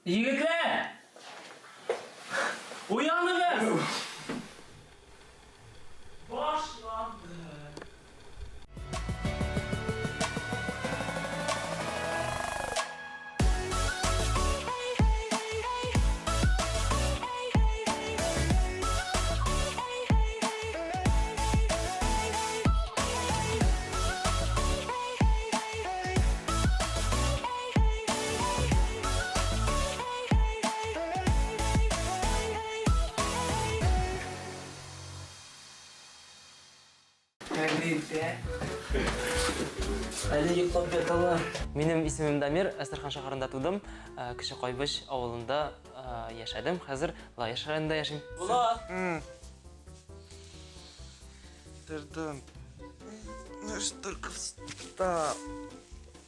Yigitlar! Uyanınız! Başlandı. Әлі ұйықтап жаталар. Менің исемім Дамир, Әстерхан шаһарында тудым. Кіші Қойбыш ауылында яшадым. Қазір Лайыр шаһарында яшайм. Булат! Дырдым. Ну что, встал.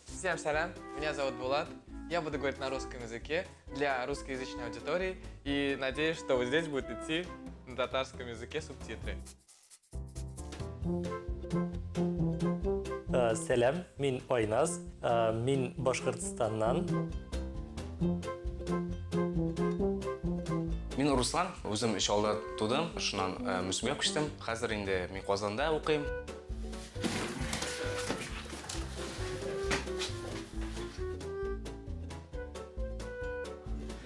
Всем салям, меня зовут Булат. Я буду говорить на русском языке для русскоязычной аудитории и надеюсь, что вот здесь будет идти на татарском языке субтитры. Сәлем, мен Ойназ, мен Башқұртстаннан. Мен Руслан, өзім үш ауылда тудым, шынан мүсіме көштім. Қазір енді мен Қазанда оқимын.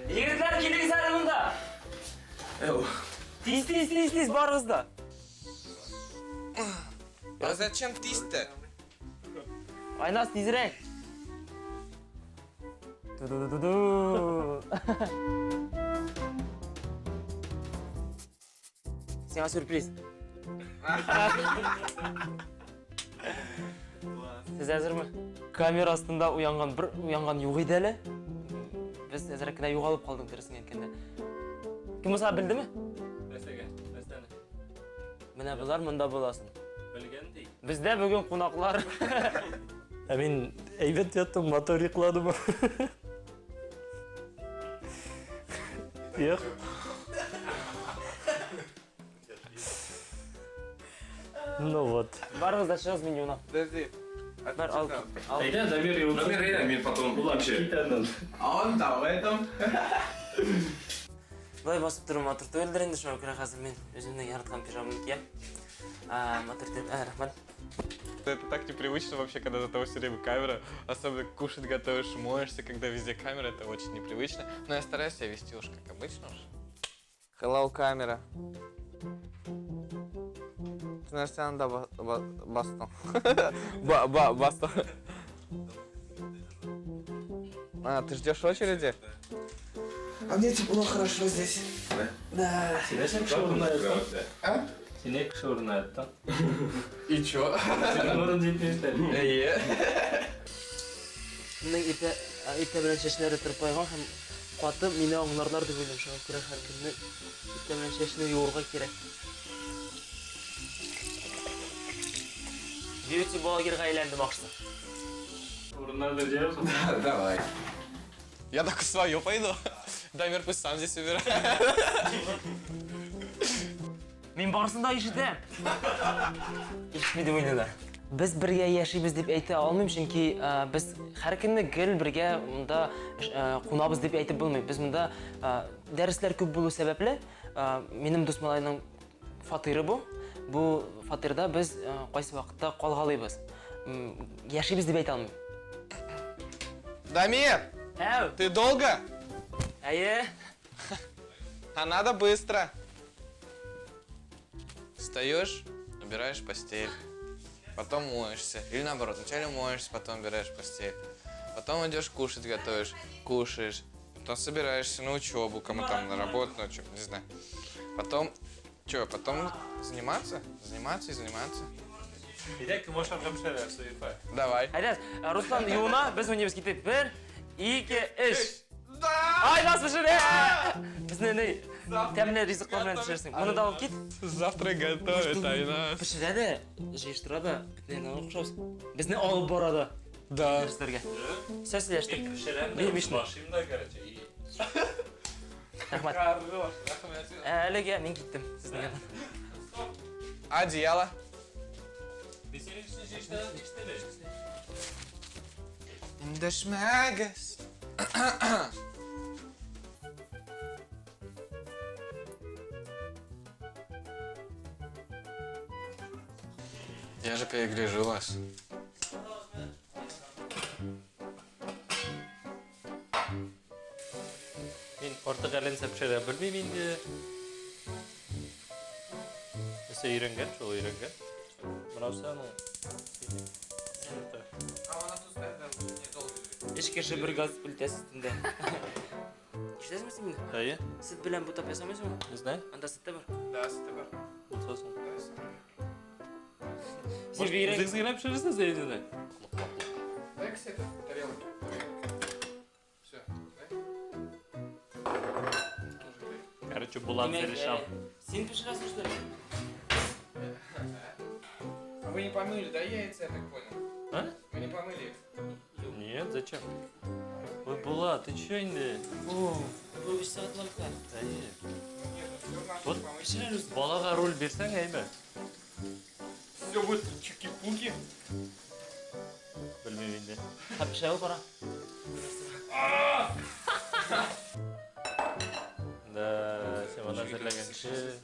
Егітлер келіңіз әлі мұнда! Тиз, барыңызда! А зачем ты-то? Айназ, тезірек! Ду-ду-ду-ду-ду! Сеңа сюрприз. Сіз әзір ме? Камера астында уянған юғиды әлі. Біз әзірек кінә юғалып қалдың дұрысын еткенде. Кім ұса білді ме? Бәстәне. Міне бұлар мұнда боласын. Білгендей. Бізде бүгін қонақлар. Мен әйбет яттым, мотор иқладым. Еқ. Ну вот. Барыңызда шығыз мен юна. Подожди. Бар, ал. Айда, Дамир его. Номер мен потом Лучше. А он там, в этом. Бұлай басып тұрым, матырты өлдіренді шоу күрі қазір мен өзімнің яратқан пижамын кием. Матырты, рахмат. Это так непривычно вообще, когда за тобой все время камера. Особенно кушать готовишь, моешься, когда везде камера. Это очень непривычно. Но я стараюсь себя вести уж как обычно уж. Hello, камера. Ты на стену да бастон. Бастон. А, ты ждешь очереди? А мне тепло, хорошо здесь. Да. Сенек шоурнайды. А? Сенек шоурнайды. И чё? Орын жетместер. Менің ипте білен шешілері тұрып қойған һәм қуаты мені аңларлар деп ойлым шоу күрі әр күнні ипте білен шешіні юырға керек. Бьюти-блогерға айландым ақшысы. Орынlarda жайылсын. Давай. Я так свое пойду. Дамир пусть сам здесь убирает. Мен барысында ешітем. Ешітмейді ойнылар. Біз бірге яшейбіз деп әйті алмайм, чөнки біз әр күнні гел бірге мұнда қонабыз деп әйтіп болмай. Біз мұнда дәріслер көп болу сәбәплі менің дос малайның фатиры бұл. Бұл фатирда біз қайсы вақытта қалғалайбыз. Яшейбіз деп әйті алмайм. Дамир, Әу! ты долго? Әйе! А надо быстро. Встаешь, убираешь постель, потом моешься. Или наоборот, вначале моешься, потом убираешь постель. Потом идешь кушать, готовишь, кушаешь. Потом собираешься на учебу, кому там на работу, ну что, не знаю. Потом, потом заниматься? Заниматься. Direkt moşargam şeyler sayfa. Давай. Әйдәс, Руслан юына біз өнебіз кетеді. 1, 2, 3. Да! Айнас пішірі! Біздің не тәміне ризықлармен пішірсің. Мұны да алып кет. Завтра готовит, Айнас. Пішіреді, жиыштырады, бітінен ұқшауыз. Біздің алып барады. Да. Дәрістерге. Сөзілештік. Başım da gerçi iyi. Рахмат. Әліге мен кеттім сіздің еді. Одеяло. Biz senin için işte Дашмагас. Я же перегляжу вас. Men portugaliancha pishira bilmayman endi. Esa үйренген, шул үйренген. Мынаусы аны. Ешкеше бір газ плитасы үстінде. Ишетесің мені? Әйе, Сіз білән бұтап ясамайсың ба? не знаю. Анда сітті бар. Да, стыба. Сосын. Сен бейрен... Өзіңіз генә пішіресіз үйдені? Дай ксета, тарелки. Все, Короче, Булат решал. Сен пішіресің что ли? А вы не помыли, да, яйца, я так понял? А? Вы не помыли их? Нет, зачем? Ой, Булат, ты чё инде? О, бұл 3 сағат уақытта. Әйе. Нет, ну все надо Вот помыть. Пішіреріз. балаға роль берсең әйме. Все будет чуки-пуки. Білмеймін инде. Ха пішірер бара. Да, сен ана әзірләгенше.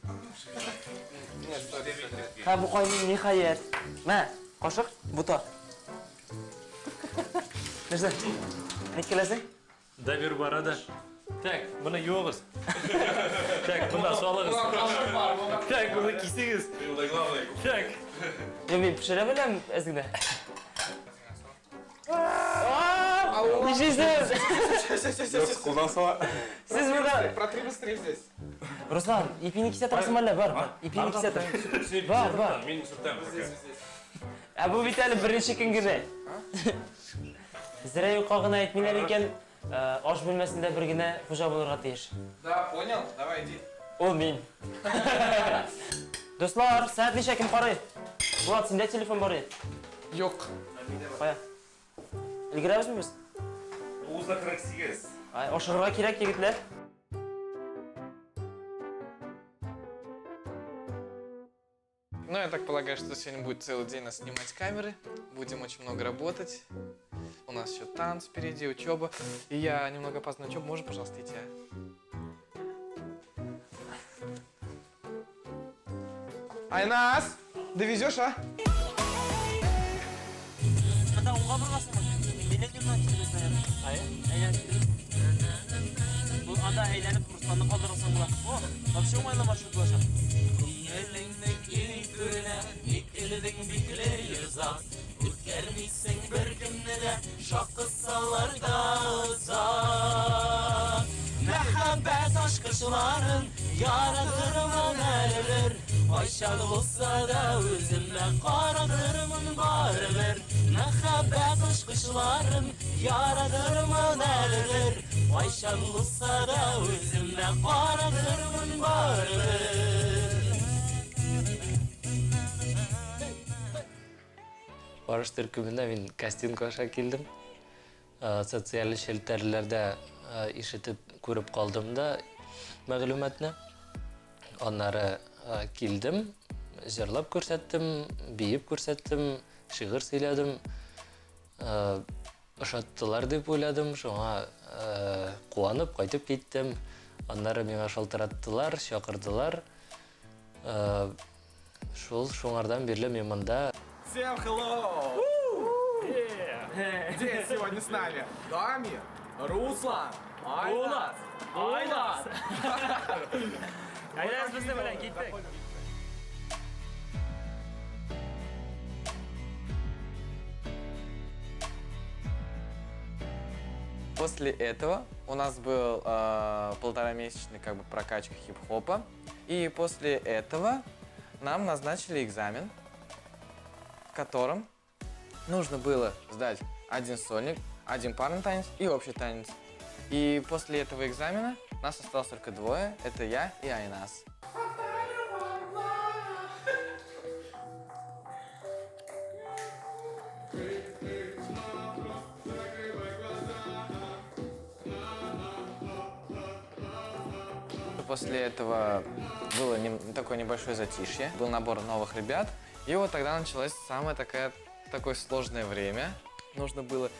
Нет, стой. Ха бұл қойның нихайет. Мә, қошық, бұта. Нәрсе? Не келесің? Да бер барада. Так, бұны юғыз. Так, бұны салығыз. Так, бұны кисеңіз. Так. Мен пішіре білем, әзгіде. Нешесіз? Қолдан сала. Сіз бұда... Протри быстрее здесь. Руслан, ипini кисе тұрасың әлі, бар. Ипini кисе тұр. Бар. Мен сүртем. Ә бұл бит әлі бірінші күн гіне. Зірәй ұқағына айтмайлар екен, аш бөлмесінде бір гіне қожа болырға тиеш. Да, понял? Давай, иди. Ол мен. Достлар, сәт неше кім қарай? Булат, сенде телефон бар еді? Yok. Қоя. Үлгіреміз бі біз? Уызда 48. Ошығырға керек егітлер. Ну, я так полагаю, что сегодня будет целый день нас снимать камеры. Будем очень много работать. У нас еще танцы впереди, учеба. И я немного опаздываю на учебу. Можно, пожалуйста, идти? Айнас! Довезешь, а? Ата оңға бір басың Бұл анда әйленіп Русланды қалдырылсың бұла. О, вообще оңайлы маршрут болашақ. Үткәрмейсің бір кімні де шаққысалар да ұзақ. Мәхәббәт ашқышыларын ярадырмын әлілер. Айшал болса да өзіме қарадырмын барыбір. Мәхәббәт ашқышыларын ярадырмын әлілер. Айшал болса да өзіме қарадырмын барыбір. Барыш түркімінде мен кастинг аша келдім. Социаль шелтерлерде ишетіп көріп қалдым да мәғлуматны. Оннары келдім, жырлап көрсеттім, бейіп көрсеттім, шиғыр сөйледім. Ұшаттылар деп ойладым, шоңа қуанып қайтып кеттім. Оннары меңа шалтыраттылар, шақырдылар. Шоңардан берлі мен мұнда. Всем hello! Где сегодня с нами? Дамир, Руслан, Айнас. Айнас! Айнас бізде білән кеттік. После этого у нас был полуторамесячный прокачка хип-хопа. И после этого нам назначили экзамен, в котором нужно было сдать один сольник, один парный танец и общий танец. И после этого экзамена нас осталось только двое. Это я и Айнас. После этого было такое небольшое затишье, был набор новых ребят. И вот тогда началось такое сложное время. Нужно было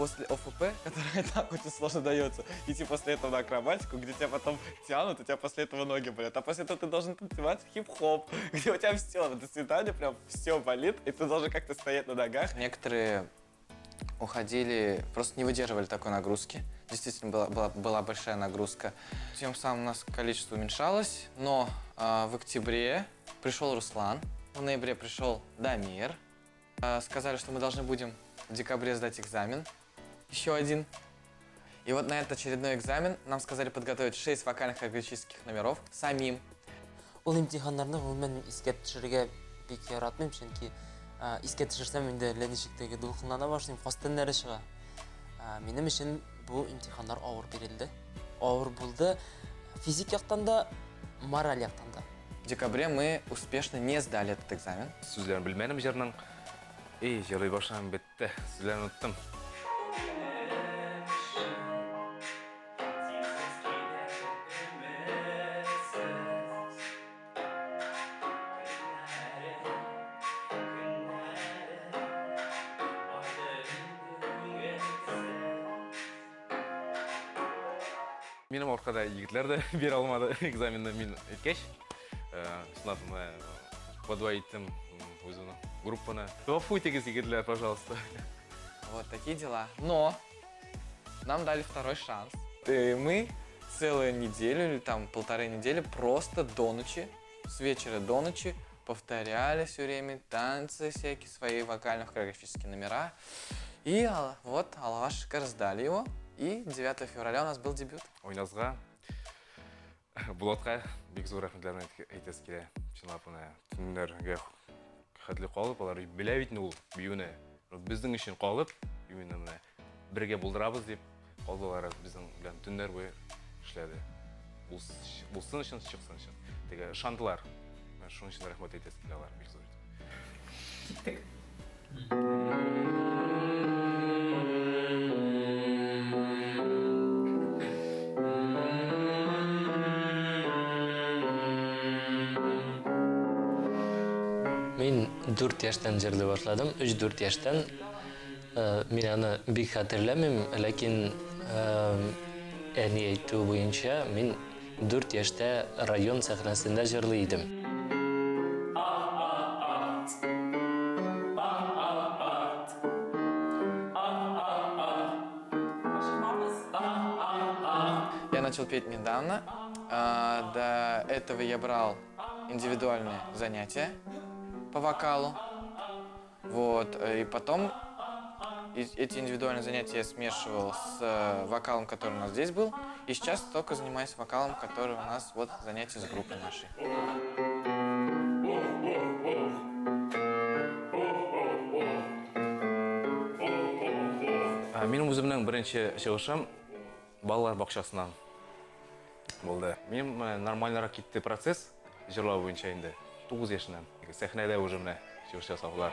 после ОФП, которая и так очень сложно дается, идти после этого на акробатику, где тебя потом тянут, у тебя после этого ноги болят. А после этого ты должен танцевать хип-хоп, где у тебя все, до свидания, прям все болит, и ты должен как-то стоять на ногах. Некоторые уходили, просто не выдерживали такой нагрузки. Действительно, была большая нагрузка. Тем самым у нас количество уменьшалось, но в октябре пришел Руслан, в ноябре пришел Дамир. Сказали, что мы должны будем в декабре сдать экзамен, еще один. И вот на этот очередной экзамен нам сказали подготовить 6 вокальных хореографических номеров самим. Ул имтиханнарны гомумән искә төшерергә бик яратмыйм, чөнки искә төшерсәм инде ләнишектәге дулкынлана башлыйм, хастыннары чыга. Минем өчен бу имтиханнар авыр бирелде. Авыр булды физик яктан да, мораль яктан да. В декабре мы успешно не сдали этот экзамен. Сүзләрен белмәдем җырның. Җырлый башлам бетте. Сүзләрен оттым. Минем аркада егетләр дә бер алмады экзаменны мин әйткәч. Сынатымны подвоиттым өзүнүн группаны. Гафуйтегез, егетләр, пожалуйста. Вот такие дела. Но нам дали второй шанс. И мы целую неделю или там 1,5 недели просто до ночи, с вечера до ночи повторяли все время танцы всякие, свои вокально-хореографические номера. И вот Алашка раздали его. И 9 февраля у нас был дебют. Ойназга Булатка бик зур рәхмәтләрне әйтәс килә. Чынлап аны төннәргә хәтле калып, алар белә бит ул биюне. Безнең өчен калып, именно менә бергә булдырабыз дип калдылар безнең белән төннәр буе эшләде. Булсын өчен, чыксын өчен. Теге шандылар. Мен шуның өчен рәхмәт әйтәс килә алар бик зур. Киттек. Мен 4 яшьтән җырлый башладым. 3-4 яшьтән. Мин аны бик хәтерләмим, ләкин әни әйтү буенча мин 4 яшьтә район сәхнәсендә җырлый идем. Я начал петь недавно. До этого я брал индивидуальные занятия по вокалу. Вот. И потом эти индивидуальные занятия я смешивал с вокалом, который у нас здесь был. И сейчас только занимаюсь вокалом, который у нас вот занятие с группой нашей. Минем үземнең беренче чыгышым балалар бакчасыннан булды. Минем нормальнарак китте процесс җырлау буенча инде 9 яшьнән. Сәхнәдә уже менә чыгыш ясаулар.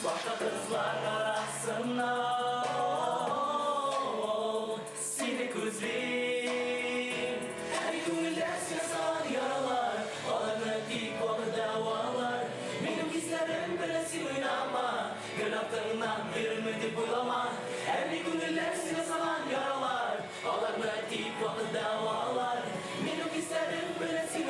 Başka kızlar arasına seni kuzeyim. Her gönüller yazan yaralar, olanı dik olanı davalar. Benim gizlerim bilesin ama gül aklından bir ümidi bulama. Her gönüller yazan yaralar, olanı dik olanı davalar. Benim gizlerim bilesin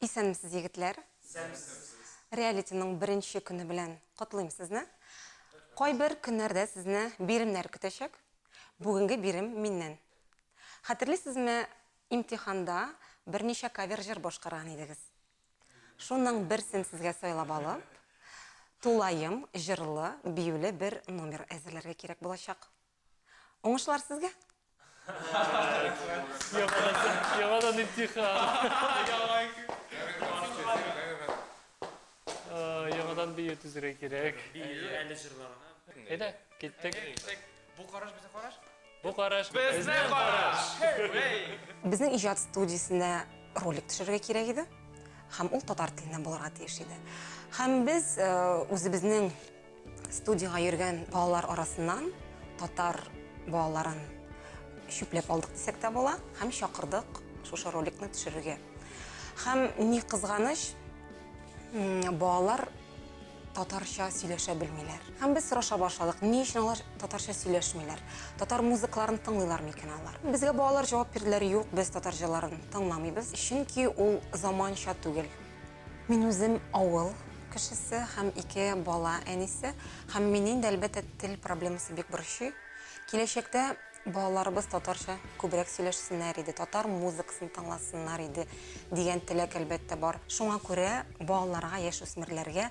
Исәнмесез, егетләр? Реалитиның беренче көне белән котлыйм сезне. Кайбер көннәрдә сезне биремнәр көтәчәк. Бүгенге бирем миннән. Хәтерлисезме, имтиханда берничә кавер җыр башкарган идегез. Шуның берсен сезгә сайлап алып, тулайым, җырлы, биюле бер номер әзерләргә кирәк булачак. Уңышлар сезгә? Яңадан имтихан. Яңадан бию түзергә кирәк. Әле җырларга. Әйдә, киттек. Bu qarаш bizə qarаш. Бу караш Bizə qarаш. Безнең иҗат студиясендә ролик төшерергә кирәк иде. Һәм ул татар телендә булырга тиеш иде. Һәм без үзебезнең студияга йөргән балалар арасыннан татар балаларын шүпләп алдык дисәк тә була, һәм чакырдык шушы роликны төшерергә. Һәм ни кызганыч, балалар татарча сөйләшә белмиләр. Һәм без сораша башладык, ни өчен алар татарча сөйләшмиләр? Татар музыкаларын тыңлыйлар микән алар? Безгә балалар җавап бирделәр, юк, без татар җырларын тыңламыйбыз, чөнки ул заманча түгел. Мин үзем авыл кешесе һәм ике бала әнисе, һәм минем дә әлбәттә тел проблемасы бик борчый. Киләчәктә балаларыбыз татарча күбрәк сөйләшсеннәр иде, татар музыкасын тыңласыннар иде дигән теләк әлбәттә бар. Шуңа күрә балаларга, яшүсмерләргә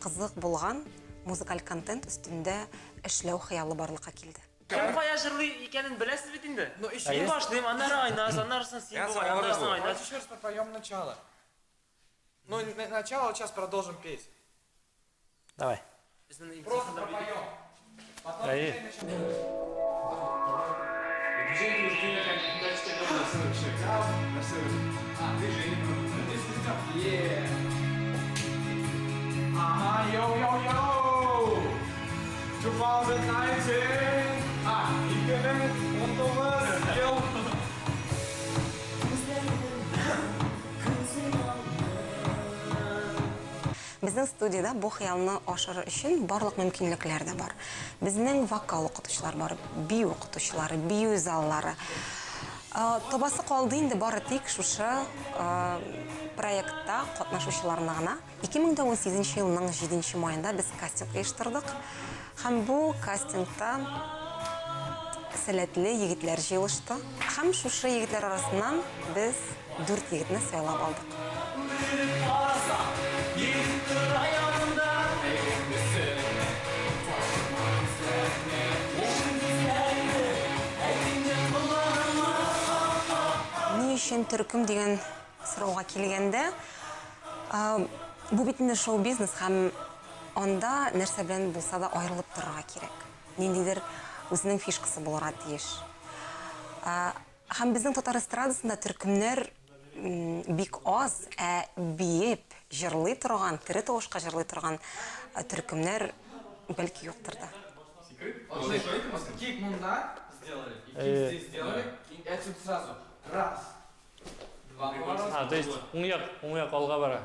кызык булган музыкаль контент өстендә эшләү хыялы барлыкка килде. Кем кая җырлый икәнен беләсез бит инде? Ну, Син башлыйм, аннары айнас, аннарысын син Я булган, аннарысын согласен. айнас. Еще раз пропоем начало. Ну, начало сейчас продолжим петь. Давай. Безнең Просто имтиханда пропоем. Потом Ай. опять начнем. Ага, йоу-йоу-йоу! 2019! 2019 ел! Безнең студияда бу хыялны ашырыр өчен барлык мөмкинлекләр дә бар. Безнең вокал укытучылар бар, бию укытучылары, бию заллары. Табасы калды инде бары тик шушы проектта катнашучыларына гына. 2018 елның 7 маенда без кастинг оештырдык. Һәм бу кастингта сәләтле егетләр җыелышты. Һәм шушы егетләр арасыннан без 4 егетне сайлап алдык. Ни өчен төркем дигән сорауга килгәндә, бу бит инде шоу-бизнес һәм анда нәрсә белән булса да аерылып торырга кирәк. Ниндидер үзенең фишкасы булырга тиеш. Һәм безнең татар эстрадасында төркемнәр бик аз, биеп, җырлый торган, тере тавышка җырлый торган төркемнәр бәлки юктыр да. Кик мунда сделали, и кик здесь сделали, и отсюда сразу. Раз. Два. То есть уң як алга бара.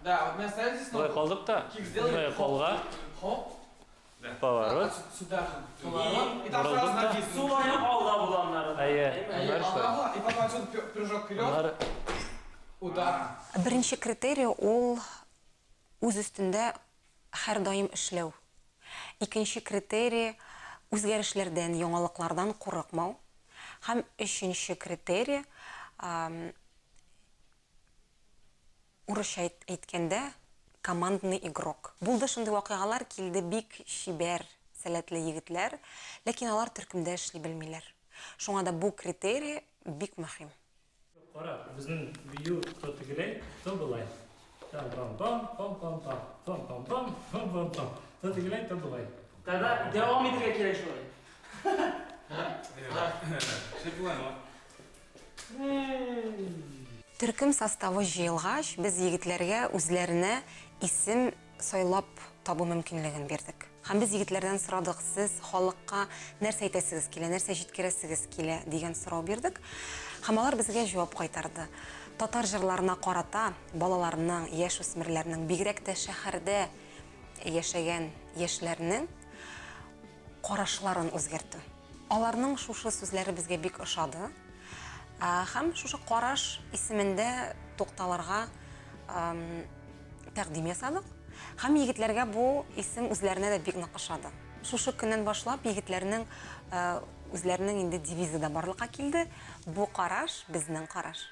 Да, вот мы оставили здесь Булай ногу. калдык та. Кик сделали. Уң як алга, Хоп. поворот. Отсюда сюда. Поворот. И там Вроде сразу да. ноги. Сулайып алда буламнары. Аннары что? Ага, и потом отсюда прыжок вперед. Аннары Удар. Беренче критерий ул үз өстендә һәр даим эшләү. Икенче критерий үзгәрешләрдән, яңалыклардан курыкмау. Һәм өченче критерий урысча әйткәндә командный игрок. Булды шундый вакыйгалар, килде бик чибәр, сәләтле егетләр, ләкин алар төркемдә эшли белмиләр. Шуңа да бу критерий бик мөһим. Кара, безнең бию то тегеләй, то булай. Пам-пам-пам-пам-пам, пам-пам-пам, пам-пам-пам. То тегеләй, то булай. Тогда дәвам итәргә кирәк шулай. Төркем составы җыелгач, без егетләргә үзләренә исем сайлап табу мөмкинлеген бирдек. Һәм без егетләрдән сорадык, сез халыкка нәрсә әйтәсегез килә, нәрсә җиткерәсегез килә дигән сорау бирдек. Һәм алар безгә җавап кайтарды. Татар җырларына карата балаларның, яшүсмерләрнең, бигрәк тә шәһәрдә яшәгән яшьләрнең карашларын үзгәртү. Аларның шушы сүзләре безгә бик ошады. Һәм шушы караш исемендә тукталырга тәкъдим ясадык. Һәм егетләргә бу исем үзләренә дә бик нык ошады. Шушы көннән башлап егетләрнең үзләренең инде девизы да барлыкка килде. Бу караш безнең караш.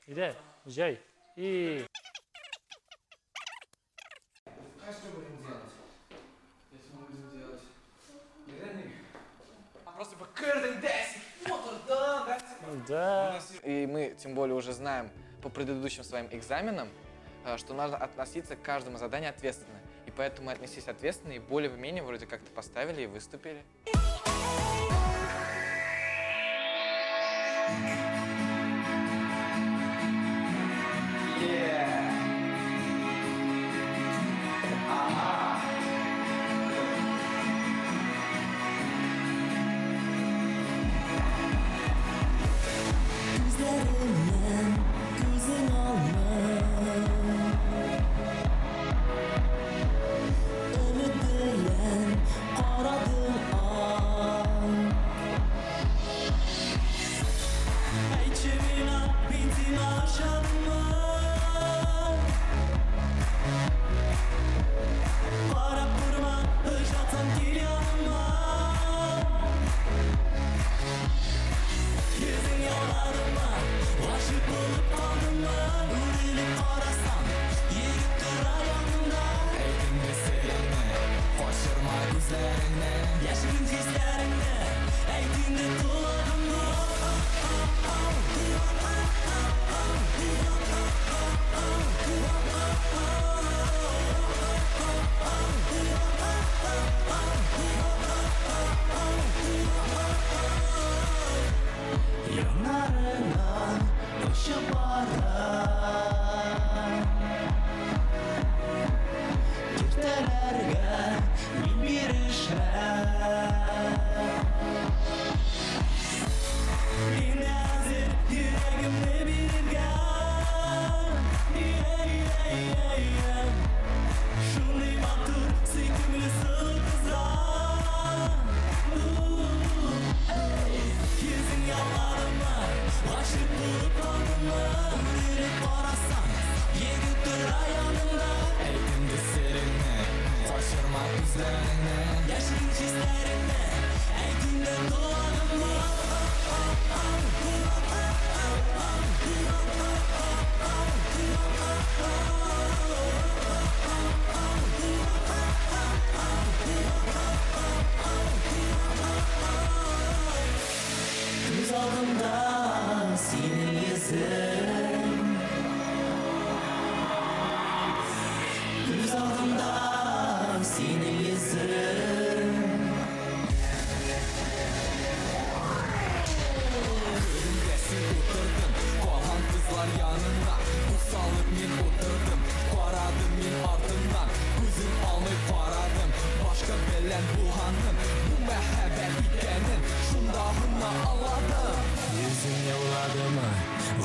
Иде, жай. И Что будем делать? Если мы будем делать... Просто покрытый десик, мотор, да. да. И мы, тем более, уже знаем по предыдущим своим экзаменам, что надо относиться к каждому заданию ответственно. И поэтому мы отнеслись ответственно и более-менее вроде как-то поставили и выступили.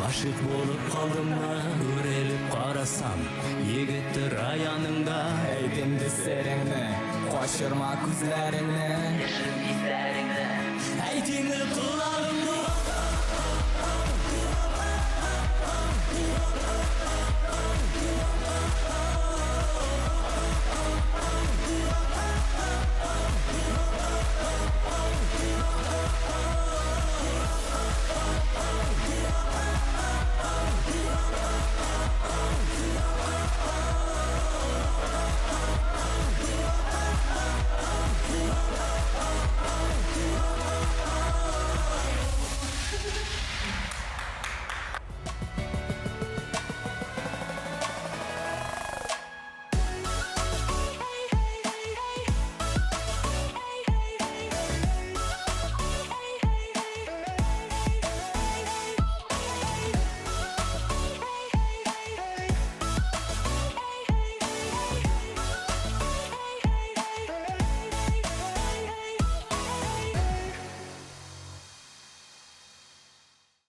Aşık bolup kaldım mı? Öğrenip karasam Yigittir ayanımda Eydimdi serenle Koşurma kuzlarını Yaşın izlerinde Eydimdi kulağımda